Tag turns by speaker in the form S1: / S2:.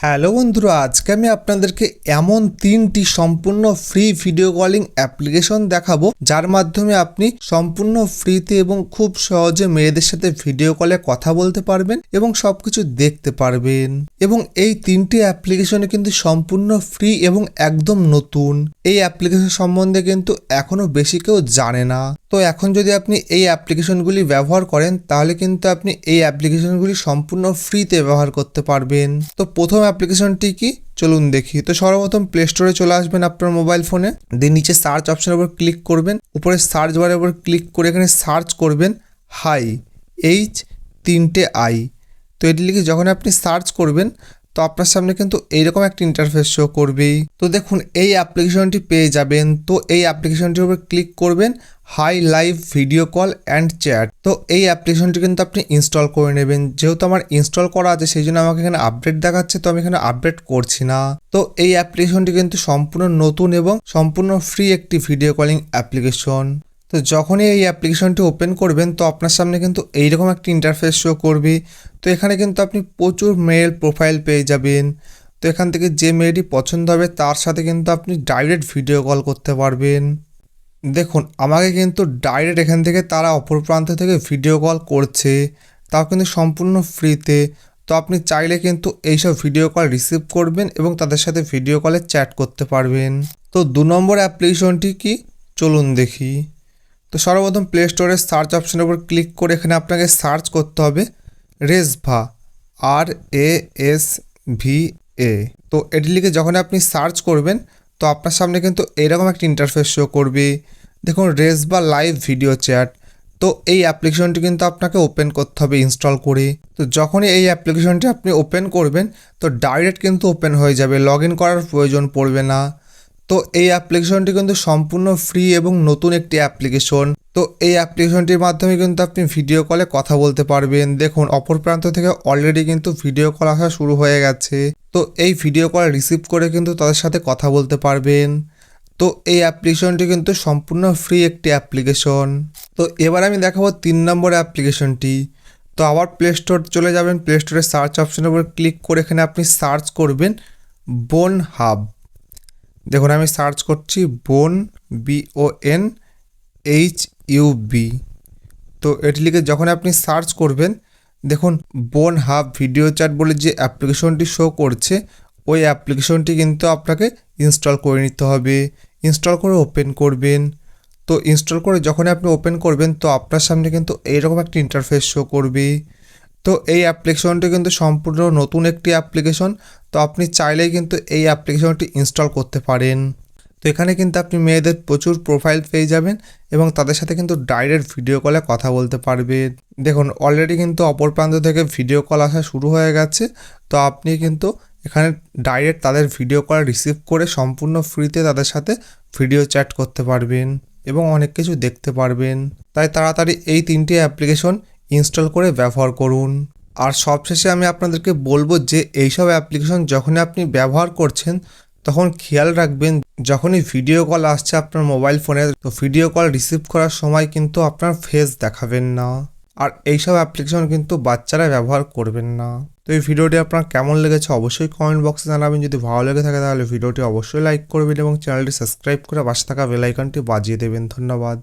S1: Hello বন্ধুরা, আজকে আমি আপনাদেরকে এমন 3টি সম্পূর্ণ ফ্রি ভিডিও কলিং অ্যাপ্লিকেশন দেখাবো যার মাধ্যমে আপনি সম্পূর্ণ ফ্রিতে এবং খুব সহজে মেয়েদের সাথে ভিডিও কলে কথা বলতে পারবেন এবং সবকিছু দেখতে পারবেন। এবং এই 3টি অ্যাপ্লিকেশনে কিন্তু সম্পূর্ণ ফ্রি এবং একদম নতুন। এই অ্যাপ্লিকেশন সম্বন্ধে কিন্তু এখনো বেশি কেউ জানে না। তো এখন যদি আপনি এই অ্যাপ্লিকেশনগুলি ব্যবহার করেন তাহলে কিন্তু আপনি এই অ্যাপ্লিকেশনগুলি সম্পূর্ণ ফ্রিতে ব্যবহার করতে পারবেন। তো প্রথম অ্যাপ্লিকেশনটি কি চলুন দেখি। তো সর্বপ্রথম প্লে স্টোরে চলে আসবেন আপনার মোবাইল ফোনে, দিয়ে নিচে সার্চ অপশনের উপর ক্লিক করবেন, উপরে সার্চ বারের উপর ক্লিক করে এখানে সার্চ করবেন হাই H3I। তো এটি লিখে যখন আপনি সার্চ করবেন তো আপনার সামনে কিন্তু এইরকম একটা ইন্টারফেস শো করবেই। তো দেখুন এই অ্যাপ্লিকেশনটি পেয়ে যাবেন। তো এই অ্যাপ্লিকেশনটির উপর ক্লিক করবেন hi live video call and chat. তো এই অ্যাপ্লিকেশনটি কিন্তু আপনি ইনস্টল করে নেবেন। যেহেতু আমার ইনস্টল করা আছে সেই জন্য আমাকে এখানে আপডেট দেখাচ্ছে, তো আমি এখানে আপডেট করছি না। তো এই অ্যাপ্লিকেশনটি কিন্তু সম্পূর্ণ নতুন এবং সম্পূর্ণ ফ্রি একটি ভিডিও কলিং অ্যাপ্লিকেশন। তো যখনই এই অ্যাপ্লিকেশনটি ওপেন করবেন তো আপনার সামনে কিন্তু এইরকম একটা ইন্টারফেস শো করবে। তো এখানে কিন্তু আপনি প্রচুর মেল প্রোফাইল পেয়ে যাবেন। তো এখান থেকে যে মেয়েটি পছন্দ হবে তার সাথে কিন্তু আপনি ডাইরেক্ট ভিডিও কল করতে পারবেন। দেখুন আমাকে কিন্তু ডাইরেক্ট এখান থেকে তারা অপর প্রান্ত থেকে ভিডিও কল করছে, তাও কিন্তু সম্পূর্ণ ফ্রিতে। তো আপনি চাইলে কিন্তু এইসব ভিডিও কল রিসিভ করবেন এবং তাদের সাথে ভিডিও কলে চ্যাট করতে পারবেন। তো 2 নম্বর অ্যাপ্লিকেশনটি কি চলুন দেখি। তো সর্বপ্রথম প্লে স্টোরের সার্চ অপশনের উপর ক্লিক করে এখানে আপনাকে সার্চ করতে হবে রেজভা RASVA। তো এটি লিখে যখন আপনি সার্চ করবেন তো আপনার সামনে কিন্তু এরকম একটা ইন্টারফেস শো করবে। দেখুন রেজভা লাইভ ভিডিও চ্যাট। তো এই অ্যাপ্লিকেশনটি কিন্তু আপনাকে ওপেন করতে হবে ইনস্টল করে। তো যখনই এই অ্যাপ্লিকেশনটি আপনি ওপেন করবেন তো ডাইরেক্ট কিন্তু ওপেন হয়ে যাবে, লগ ইন করার প্রয়োজন পড়বে না। তো এই অ্যাপ্লিকেশনটি কিন্তু সম্পূর্ণ ফ্রি এবং নতুন একটি অ্যাপ্লিকেশন। তো এই অ্যাপ্লিকেশনটির মাধ্যমে কিন্তু আপনি ভিডিও কলে কথা বলতে পারবেন। দেখুন অপর প্রান্ত থেকে অলরেডি কিন্তু ভিডিও কল আসা শুরু হয়ে গেছে। তো এই ভিডিও কল রিসিভ করে কিন্তু তাদের সাথে কথা বলতে পারবেন। তো এই অ্যাপ্লিকেশনটি কিন্তু সম্পূর্ণ ফ্রি একটি অ্যাপ্লিকেশন। তো এবার আমি দেখাবো 3 নম্বর অ্যাপ্লিকেশনটি। তো আবার প্লে স্টোর চলে যাবেন, প্লে স্টোরে সার্চ অপশনের উপর ক্লিক করে এখানে আপনি সার্চ করবেন বোন হাব। দেখুন আমি সার্চ করছি বোন BONHUB। তো এটি লিখে যখন আপনি সার্চ করবেন দেখুন বোন হাব ভিডিও চ্যাট বলে যে অ্যাপ্লিকেশনটি শো করছে ওই অ্যাপ্লিকেশনটি কিন্তু আপনাকে ইনস্টল করে নিতে হবে। ইনস্টল করে ওপেন করবেন। তো ইনস্টল করে যখন আপনি ওপেন করবেন তো আপনার সামনে কিন্তু এইরকম একটা ইন্টারফেস শো করবে। তো এই অ্যাপ্লিকেশনটি কিন্তু সম্পূর্ণ নতুন একটি অ্যাপ্লিকেশন। তো আপনি চাইলেই কিন্তু এই অ্যাপ্লিকেশনটি ইনস্টল করতে পারেন। তো এখানে কিন্তু আপনি মেয়েদের প্রচুর প্রোফাইল পেয়ে যাবেন এবং তাদের সাথে কিন্তু ডাইরেক্ট ভিডিও কলে কথা বলতে পারবেন। দেখুন অলরেডি কিন্তু অপর প্রান্ত থেকে ভিডিও কল আসা শুরু হয়ে গেছে। তো আপনি কিন্তু এখানে ডাইরেক্ট তাদের ভিডিও কল রিসিভ করে সম্পূর্ণ ফ্রিতে তাদের সাথে ভিডিও চ্যাট করতে পারবেন এবং অনেক কিছু দেখতে পারবেন। তাই তাড়াতাড়ি এই 3টি অ্যাপ্লিকেশন ইনস্টল করে ব্যবহার করুন। আর সবশেষে আমি আপনাদেরকে বলবো যে এইসব অ্যাপ্লিকেশন যখনই আপনি ব্যবহার করছেন তখন খেয়াল রাখবেন যখনই ভিডিও কল আসছে আপনার মোবাইল ফোনে তো ভিডিও কল রিসিভ করার সময় কিন্তু আপনার ফেস দেখাবেন না। আর এইসব অ্যাপ্লিকেশন কিন্তু বাচ্চারা ব্যবহার করবেন না। তো এই ভিডিওটি আপনার কেমন লেগেছে অবশ্যই কমেন্ট বক্সে জানাবেন। যদি ভালো লেগে থাকে তাহলে ভিডিওটি অবশ্যই লাইক করবেন এবং চ্যানেলটি সাবস্ক্রাইব করে পাশে থাকা বেল আইকনটি বাজিয়ে দেবেন। ধন্যবাদ।